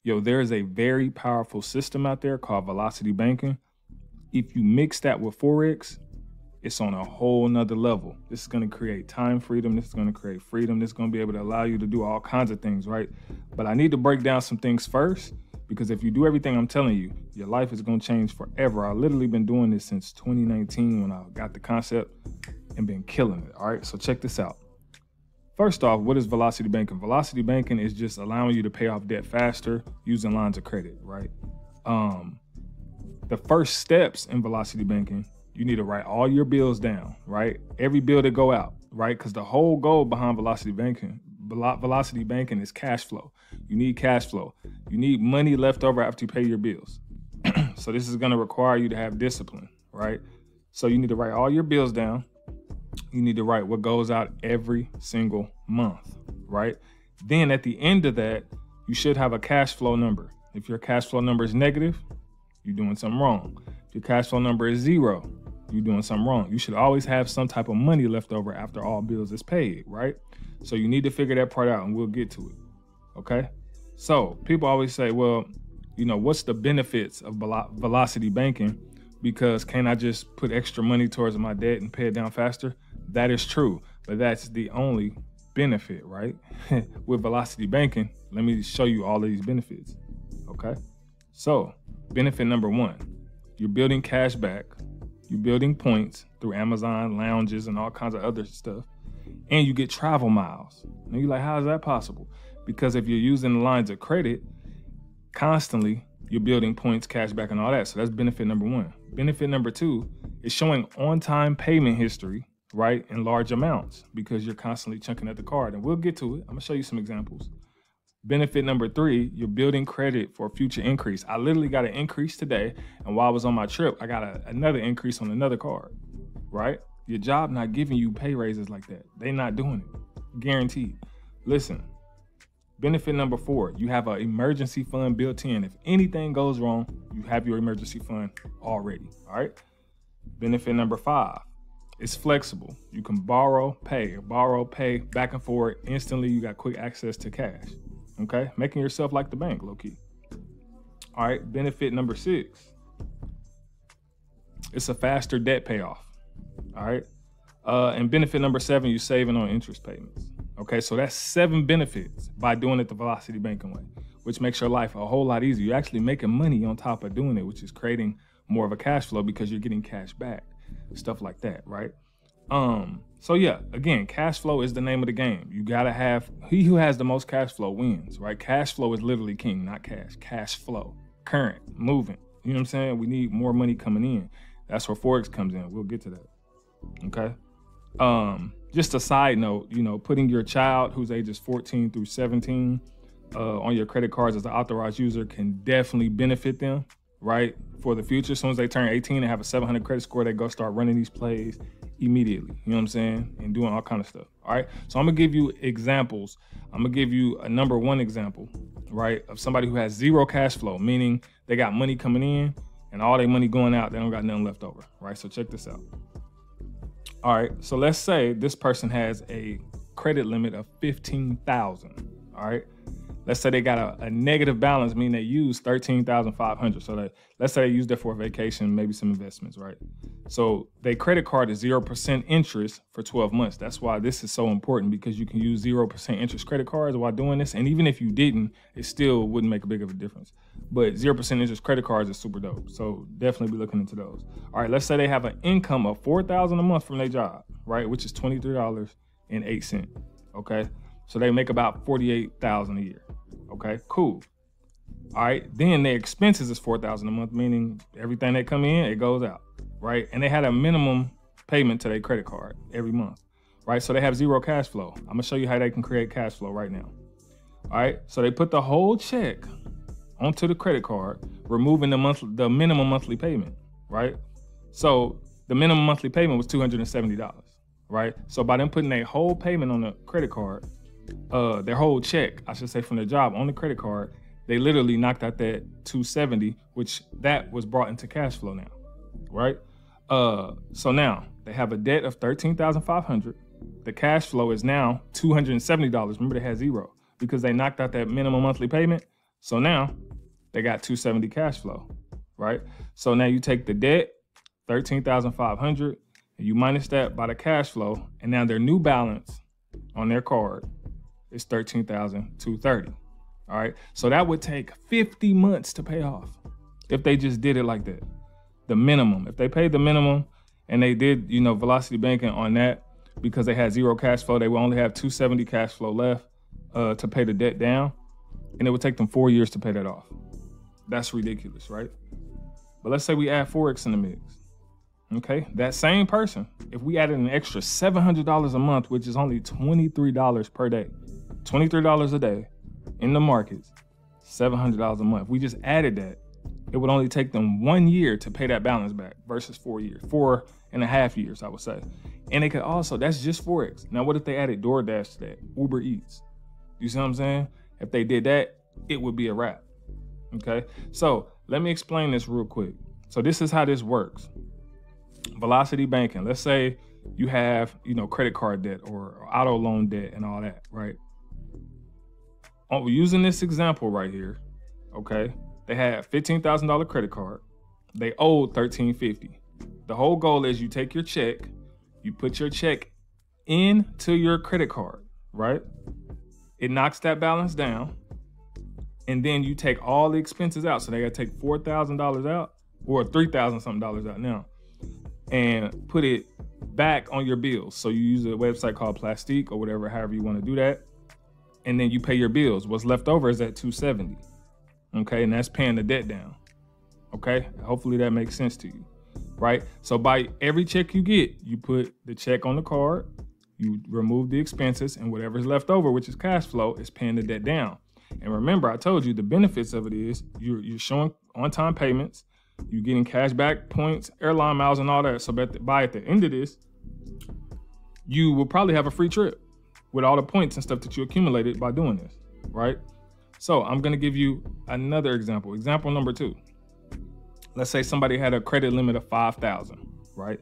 Yo, there is a very powerful system out there called velocity banking. If you mix that with Forex, it's on a whole nother level. This is gonna create time freedom. This is gonna create freedom. This is gonna be able to allow you to do all kinds of things, right? But I need to break down some things first, because if you do everything I'm telling you, your life is gonna change forever. I've literally been doing this since 2019 when I got the concept and been killing it, all right? So check this out. First off, what is velocity banking? Velocity banking is just allowing you to pay off debt faster using lines of credit, right? The first steps in velocity banking, you need to write all your bills down, right? Every bill that go out, right? Because the whole goal behind velocity banking is cash flow. You need cash flow. You need money left over after you pay your bills. So this is gonna require you to have discipline, right? So you need to write all your bills down. You need to write what goes out every single month, right? Then at the end of that, you should have a cash flow number. If your cash flow number is negative, you're doing something wrong. If your cash flow number is 0, you're doing something wrong. You should always have some type of money left over after all bills is paid, right? So you need to figure that part out, and we'll get to it, okay? So people always say, well, you know, what's the benefits of velocity banking? Because can't I just put extra money towards my debt and pay it down faster? That is true, but that's the only benefit, right? With velocity banking, let me show you all of these benefits, okay? So benefit number 1, you're building cash back. You're building points through Amazon lounges and all kinds of other stuff. And you get travel miles. And you're like, how is that possible? Because if you're using the lines of credit constantly, you're building points, cash back, and all that. So that's benefit number 1. Benefit number 2 is showing on-time payment history, right, in large amounts, because you're constantly chunking at the card. And we'll get to it. I'm gonna show you some examples. Benefit number 3, you're building credit for future increase. I literally got an increase today, and while I was on my trip, I got another increase on another card, right? Your job not giving you pay raises like that. They not doing it, guaranteed. Listen, benefit number 4, you have an emergency fund built in. If anything goes wrong, you have your emergency fund already, all right? Benefit number 5, it's flexible. You can borrow, pay, back and forth instantly. You got quick access to cash. Okay, making yourself like the bank, low key. All right, benefit number 6, it's a faster debt payoff. All right, and benefit number 7, you're saving on interest payments. Okay, so that's 7 benefits by doing it the velocity banking way, which makes your life a whole lot easier. You're actually making money on top of doing it, which is creating more of a cash flow because you're getting cash back, stuff like that, right? So yeah, again, cash flow is the name of the game. You gotta have, he who has the most cash flow wins, right? Cash flow is literally king, not cash. Cash flow, current, moving. You know what I'm saying? We need more money coming in. That's where Forex comes in. We'll get to that, okay? Just a side note, you know, putting your child whose ages 14 through 17 on your credit cards as an authorized user can definitely benefit them, right? For the future, as soon as they turn 18 and have a 700 credit score, they go start running these plays immediately, you know what I'm saying? And doing all kind of stuff, all right? So I'm gonna give you examples. I'm gonna give you a number 1 example, right? Of somebody who has 0 cash flow, meaning they got money coming in and all their money going out, they don't got nothing left over, right? So check this out. All right, so let's say this person has a credit limit of 15,000, all right? Let's say they got a negative balance, meaning they use 13,500. So let's say they use that for a vacation, maybe some investments, right? So their credit card is 0% interest for 12 months. That's why this is so important, because you can use 0% interest credit cards while doing this. And even if you didn't, it still wouldn't make a big of a difference. But 0% interest credit cards is super dope. So definitely be looking into those. All right, let's say they have an income of $4,000 a month from their job, right? Which is $23.08, okay? So they make about $48,000 a year. Okay, cool. All right, then their expenses is $4,000 a month, meaning everything that come in, it goes out, right? And they had a minimum payment to their credit card every month, right? So they have 0 cash flow. I'm gonna show you how they can create cash flow right now. All right, so they put the whole check onto the credit card, removing the minimum monthly payment, right? So the minimum monthly payment was $270, right? So by them putting their whole payment on the credit card, their whole check, I should say, from their job on the credit card, they literally knocked out that $270, which that was brought into cash flow now, right? So now they have a debt of $13,500. The cash flow is now $270. Remember, they had 0 because they knocked out that minimum monthly payment. So now they got 270 cash flow, right? So now you take the debt, 13,500, and you minus that by the cash flow, and now their new balance on their card is 13,230. All right. So that would take 50 months to pay off if they just did it like that. The minimum, if they paid the minimum and they did, velocity banking on that because they had zero cash flow, they would only have 270 cash flow left to pay the debt down. And it would take them 4 years to pay that off. That's ridiculous, right? But let's say we add Forex in the mix. Okay, that same person, if we added an extra $700 a month, which is only $23 per day, $23 a day in the markets, $700 a month. If we just added that, it would only take them 1 year to pay that balance back versus 4 years, 4.5 years, I would say. And they could also, that's just Forex. Now, what if they added DoorDash to that, Uber Eats? You see what I'm saying? If they did that, it would be a wrap. Okay, so let me explain this real quick. So this is how this works. Velocity banking. Let's say you have, credit card debt or auto loan debt and all that, right? Using this example right here, okay, they had $15,000 credit card. They owed $1,350. The whole goal is you take your check, you put your check into your credit card, right? It knocks that balance down, and then you take all the expenses out. So they got to take $4,000 out or $3,000 something dollars out now, and put it back on your bills. So you use a website called Plastique or whatever, however you want to do that. And then you pay your bills. What's left over is at 270. Okay, and that's paying the debt down. Okay, hopefully that makes sense to you, right? So by every check you get, you put the check on the card, you remove the expenses, and whatever's left over, which is cash flow, is paying the debt down. And remember, I told you the benefits of it is you're showing on-time payments, you're getting cash back points, airline miles, and all that. So by at the end of this, you will probably have a free trip with all the points and stuff that you accumulated by doing this, right? So I'm gonna give you another example. Example number 2. Let's say somebody had a credit limit of 5,000, right?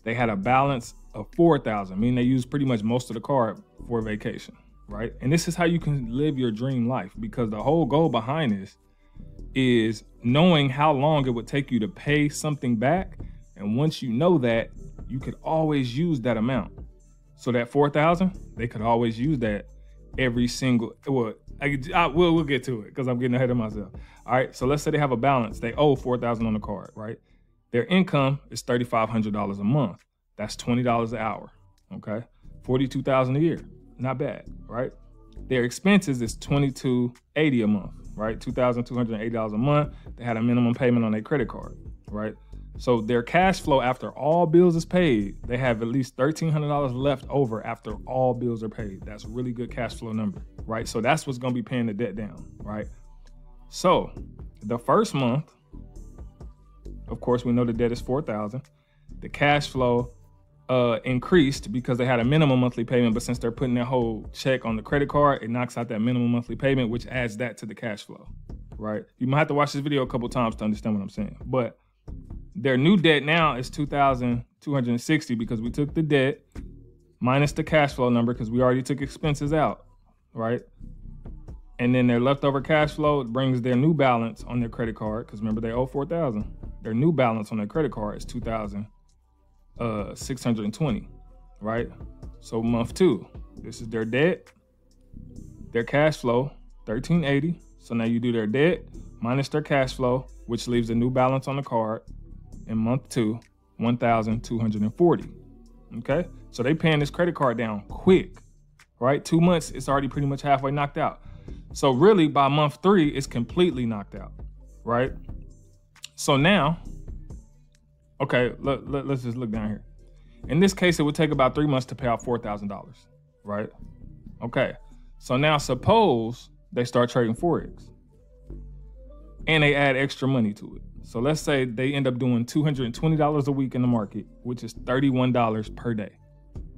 They had a balance of 4,000, meaning they used pretty much most of the card for a vacation, right? And this is how you can live your dream life, because the whole goal behind this is knowing how long it would take you to pay something back. And once you know that, you could always use that amount. So that 4,000, they could always use that every single, we'll get to it because I'm getting ahead of myself. All right, so let's say they have a balance. They owe 4,000 on the card, right? Their income is $3,500 a month. That's $20 an hour, okay? $42,000 a year, not bad, right? Their expenses is $2,280 a month, right? $2,280 a month. They had a minimum payment on their credit card, right? So their cash flow after all bills is paid, they have at least $1,300 left over after all bills are paid. That's a really good cash flow number, right? So that's what's gonna be paying the debt down, right? So the first month, of course, we know the debt is 4,000. The cash flow increased because they had a minimum monthly payment, but since they're putting their whole check on the credit card, it knocks out that minimum monthly payment, which adds that to the cash flow, right? You might have to watch this video a couple times to understand what I'm saying, but their new debt now is $2,260 because we took the debt minus the cash flow number because we already took expenses out, right? And then their leftover cash flow brings their new balance on their credit card, because remember they owe 4,000. Their new balance on their credit card is 2,620, right? So month 2, this is their debt, their cash flow, 1,380. So now you do their debt minus their cash flow, which leaves a new balance on the card. In month 2, 1,240. Okay, so they paying this credit card down quick, right? 2 months, it's already pretty much halfway knocked out. So really by month 3, it's completely knocked out, right? So now, okay, let's just look down here. In this case, it would take about 3 months to pay out $4,000, right? Okay, so now suppose they start trading Forex and they add extra money to it. So let's say they end up doing $220 a week in the market, which is $31 per day.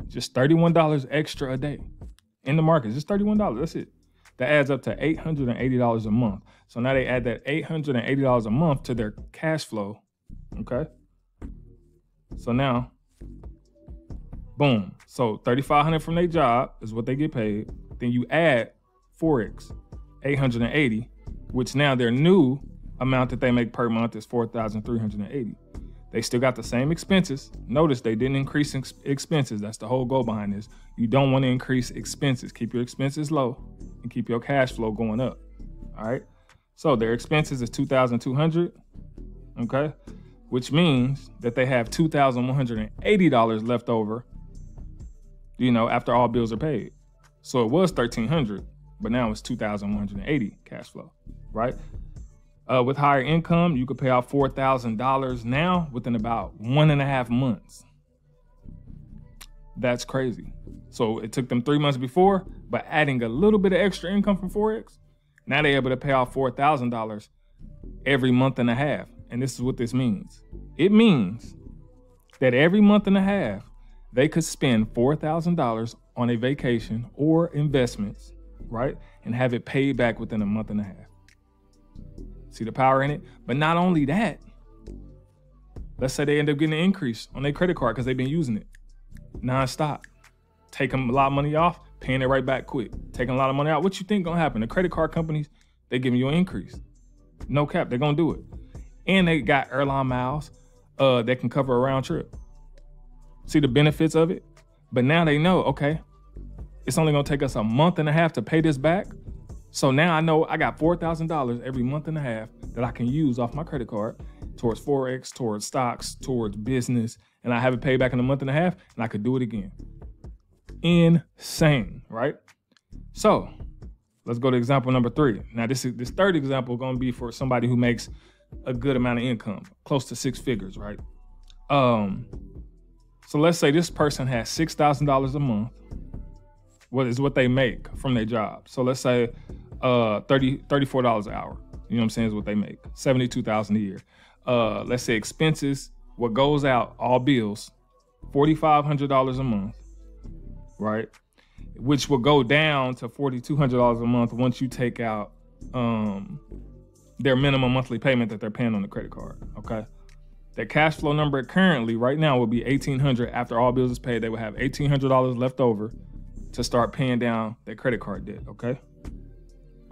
Just $31 extra a day in the market, just $31, that's it. That adds up to $880 a month. So now they add that $880 a month to their cash flow, okay? So now, boom. So $3,500 from their job is what they get paid. Then you add Forex, $880, which now their new amount that they make per month is $4,380. They still got the same expenses. Notice they didn't increase expenses. That's the whole goal behind this. You don't want to increase expenses. Keep your expenses low and keep your cash flow going up. All right. So their expenses is $2,200. Okay. Which means that they have $2,180 left over, after all bills are paid. So it was $1,300, but now it's $2,180 cash flow, right? With higher income, you could pay out $4,000 now within about 1.5 months. That's crazy. So it took them 3 months before, but adding a little bit of extra income from Forex, now they're able to pay out $4,000 every month and a half. And this is what this means. It means that every month and a half, they could spend $4,000 on a vacation or investments, right? And have it paid back within a month and a half. See the power in it? But not only that, let's say they end up getting an increase on their credit card because they've been using it nonstop. Take them a lot of money off, paying it right back quick. Taking a lot of money out. What you think gonna happen? The credit card companies, they giving you an increase. No cap, they're gonna do it. And they got airline miles that can cover a round trip. See the benefits of it? But now they know, okay, it's only gonna take us a month and a half to pay this back. So now I know I got $4,000 every month and a half that I can use off my credit card towards Forex, towards stocks, towards business, and I have it paid back in a month and a half, and I could do it again. Insane, right? So let's go to example number 3. Now this third example is gonna be for somebody who makes a good amount of income, close to 6 figures, right? So let's say this person has $6,000 a month. What is what they make from their job? So let's say $34 an hour. You know what I'm saying is what they make. $72,000 a year. Let's say expenses, what goes out, all bills, $4,500 a month, right? Which will go down to $4,200 a month once you take out their minimum monthly payment that they're paying on the credit card. Okay. Their cash flow number currently right now will be $1,800. After all bills is paid, they will have $1,800 left over to start paying down their credit card debt, okay?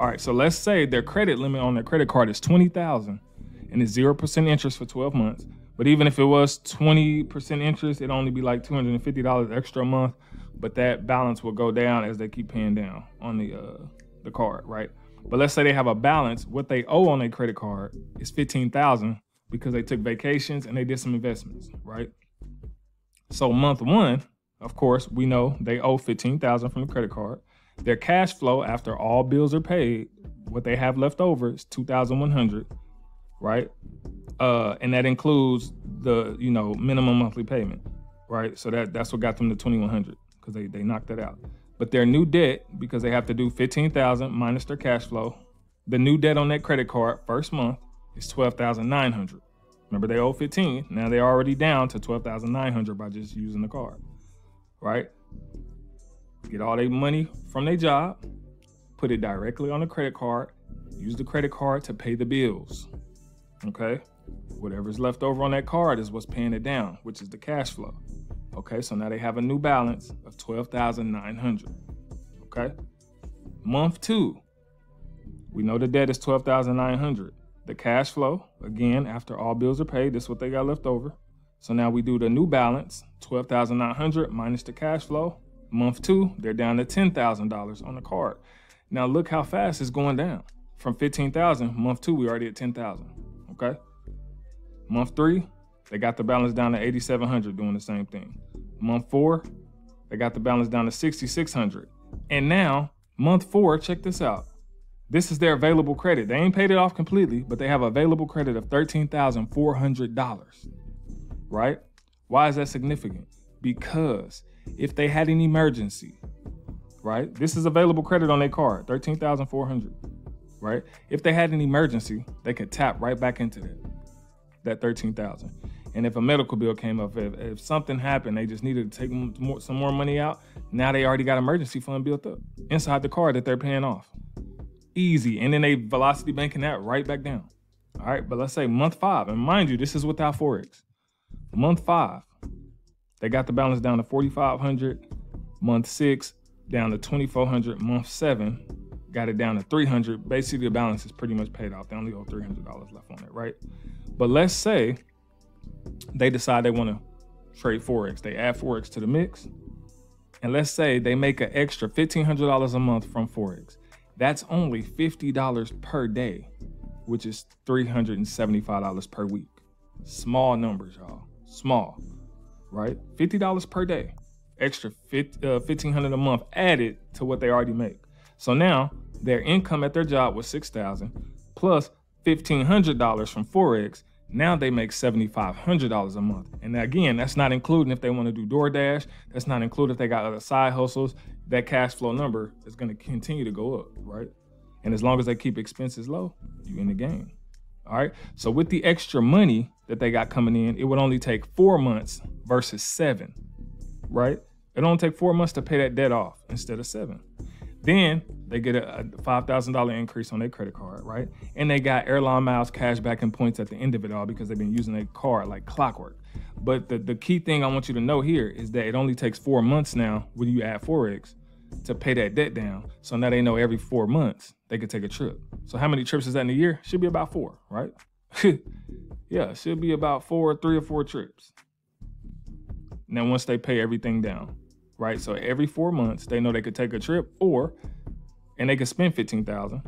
All right, so let's say their credit limit on their credit card is $20,000 and it's 0% interest for 12 months. But even if it was 20% interest, it'd only be like $250 extra a month, but that balance will go down as they keep paying down on the card, right? But let's say they have a balance, what they owe on their credit card is $15,000 because they took vacations and they did some investments, right? So month 1, of course, we know they owe $15,000 from the credit card. Their cash flow after all bills are paid, what they have left over is $2,100, right? And that includes the minimum monthly payment, right? So that's what got them to $2,100 because they knocked that out. But their new debt, because they have to do $15,000 minus their cash flow, the new debt on that credit card first month is $12,900. Remember they owe $15,000. Now they're already down to $12,900 by just using the card. Right? Get all their money from their job, put it directly on the credit card, use the credit card to pay the bills. Okay? Whatever's left over on that card is what's paying it down, which is the cash flow. Okay, so now they have a new balance of $12,900. Okay? Month 2, we know the debt is $12,900. The cash flow, again, after all bills are paid, this is what they got left over. So now we do the new balance, $12,900 minus the cash flow. Month 2, they're down to $10,000 on the card. Now look how fast it's going down. From $15,000, month 2, we already at $10,000, okay? Month 3, they got the balance down to $8,700 doing the same thing. Month 4, they got the balance down to $6,600. And now, month 4, check this out. This is their available credit. They ain't paid it off completely, but they have available credit of $13,400. Right? Why is that significant? Because if they had an emergency, right? This is available credit on their card, $13,400, right? If they had an emergency, they could tap right back into that $13,000. And if a medical bill came up, if something happened, they just needed to take some more money out. Now they already got emergency fund built up inside the card that they're paying off. Easy. And then they velocity banking that right back down. All right. But let's say month 5, and mind you, this is without Forex. Month 5, they got the balance down to $4,500. Month 6, down to $2,400. Month 7, got it down to 300. Basically, the balance is pretty much paid off. They only owe $300 left on it, right? But let's say they decide they want to trade Forex. They add Forex to the mix. And let's say they make an extra $1,500 a month from Forex. That's only $50 per day, which is $375 per week. Small numbers, y'all. Small, right? $50 per day, extra $1,500 a month added to what they already make. So now their income at their job was $6,000 plus $1,500 from Forex. Now they make $7,500 a month. And again, that's not including if they want to do DoorDash. That's not including if they got other side hustles. That cash flow number is going to continue to go up, right? And as long as they keep expenses low, you in the game. All right. So with the extra money that they got coming in, it would only take 4 months versus 7, right? It only take 4 months to pay that debt off instead of 7. Then they get a $5,000 increase on their credit card, right? And they got airline miles, cash back, and points at the end of it all because they've been using their card like clockwork. But the key thing I want you to know here is that it only takes 4 months now when you add Forex to pay that debt down. So now they know every 4 months they could take a trip. So how many trips is that in a year? Should be about 4, right? Yeah, should be about 3 or 4 trips. Now once they pay everything down, right? So every 4 months they know they could take a trip, and they could spend $15,000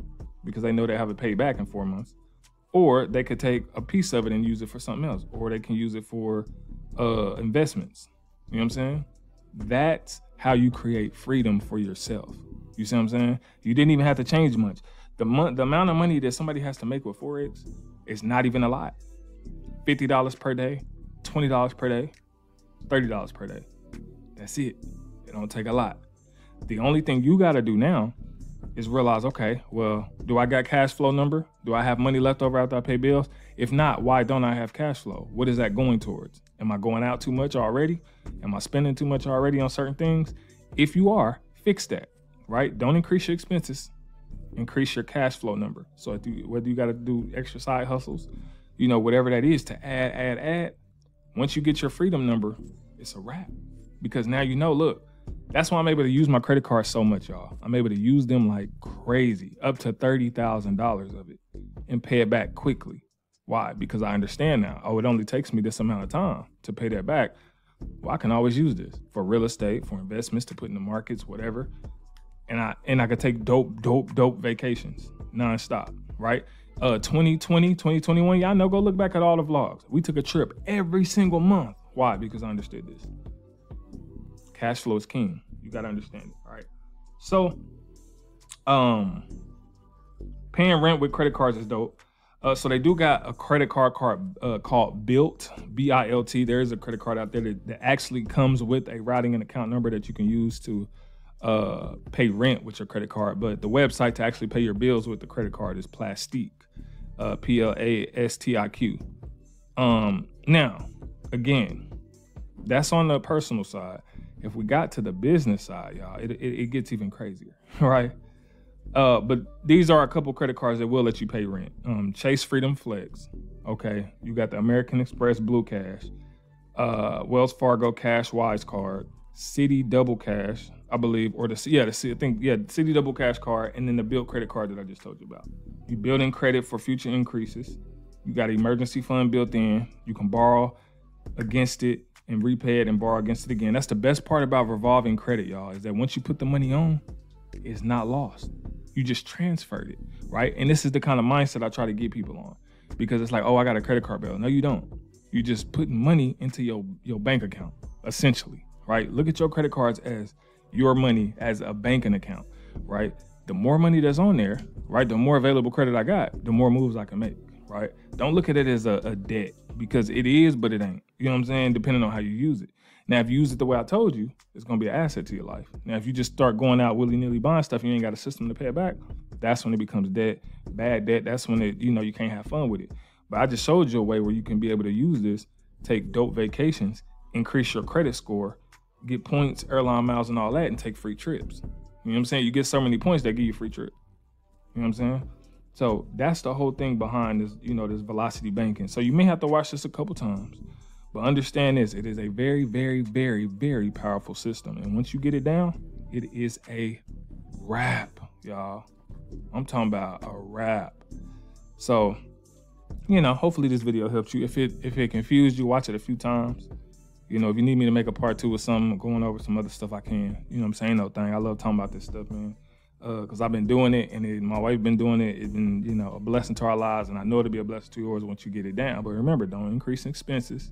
because they know they have it paid back in 4 months, or they could take a piece of it and use it for something else, or they can use it for investments. You know what I'm saying? That's how you create freedom for yourself. You see what I'm saying? You didn't even have to change much. The amount of money that somebody has to make with Forex is not even a lot. $50 per day, $20 per day, $30 per day. That's it. It don't take a lot. The only thing you got to do now is realize, okay, well, do I got cash flow number? Do I have money left over after I pay bills? If not, why don't I have cash flow? What is that going towards? Am I going out too much already? Am I spending too much already on certain things? If you are, fix that, right? Don't increase your expenses. Increase your cash flow number. So whether you got to do extra side hustles, whatever that is to add, once you get your freedom number, it's a wrap. Because now look, that's why I'm able to use my credit card so much, y'all. I'm able to use them like crazy, up to $30,000 of it, and pay it back quickly. Why? Because I understand now, it only takes me this amount of time to pay that back. Well, I can always use this for real estate, for investments, to put in the markets, whatever. And I could take dope vacations nonstop, right? 2020, 2021, y'all know, go look back at all the vlogs. We took a trip every single month. Why? Because I understood this. Cash flow is king. You got to understand it, all right? So, paying rent with credit cards is dope. So they do got a credit card called Bilt, B-I-L-T. There is a credit card out there that actually comes with a routing and account number that you can use to pay rent with your credit card. But the website to actually pay your bills with the credit card is Plastique, P-L-A-S-T-I-Q. Now, again, that's on the personal side. If we got to the business side, y'all, it gets even crazier, right? But these are a couple credit cards that will let you pay rent. Chase Freedom Flex, okay? You got the American Express Blue Cash, Wells Fargo Cash Wise card, Citi Double Cash, I believe, or Citi Double Cash card, and then the Bilt credit card that I just told you about. You build in credit for future increases. You got an emergency fund built in. You can borrow against it and repay it and borrow against it again. That's the best part about revolving credit, y'all, is that once you put the money on, it's not lost. You just transferred it, right? And this is the kind of mindset I try to get people on, because it's like, I got a credit card bill. No, you don't. You just putting money into your bank account, essentially, right? Look at your credit cards as your money as a banking account, right? The more money that's on there, right, the more available credit I got, the more moves I can make, right? Don't look at it as a debt, because it is, but it ain't. You know what I'm saying? Depending on how you use it. Now, if you use it the way I told you, it's going to be an asset to your life. Now, if you just start going out willy-nilly buying stuff and you ain't got a system to pay it back, that's when it becomes debt, bad debt. That's when you can't have fun with it. But I just showed you a way where you can be able to use this, take dope vacations, increase your credit score, get points, airline miles, and all that, and take free trips. You know what I'm saying? You get so many points that give you free trips. You know what I'm saying? So that's the whole thing behind this, this velocity banking. So you may have to watch this a couple times, but understand this, it is a very, very, very, very powerful system. And once you get it down, it is a wrap, y'all. I'm talking about a wrap. So, you know, hopefully this video helps you. If it confused you, watch it a few times. You know, if you need me to make a part 2 or something, going over some other stuff, I can. You know what I'm saying? No thing. I love talking about this stuff, man. Because I've been doing it, and my wife been doing it. It's been, you know, a blessing to our lives, and I know it'll be a blessing to yours once you get it down. But remember, don't increase expenses.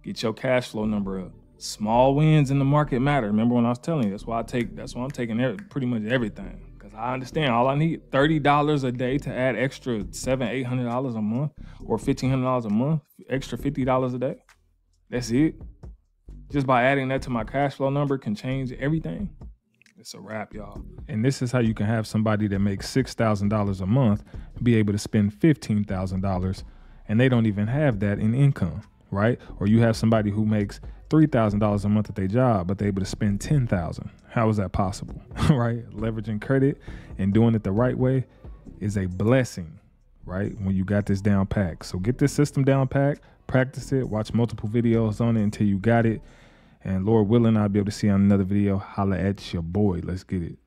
Get your cash flow number up. Small wins in the market matter. Remember when I was telling you? That's why I'm taking pretty much everything. Because I understand all I need $30 a day to add extra $700-800 a month, or $1,500 a month, extra $50 a day. That's it. Just by adding that to my cash flow number can change everything. It's a wrap, y'all. And this is how you can have somebody that makes $6,000 a month be able to spend $15,000, and they don't even have that in income, right? Or you have somebody who makes $3,000 a month at their job, but they're able to spend $10,000. How is that possible, right? Leveraging credit and doing it the right way is a blessing, right? When you got this down packed. So get this system down packed, practice it, watch multiple videos on it until you got it. And Lord willing, I'll be able to see you on another video. Holla at your boy. Let's get it.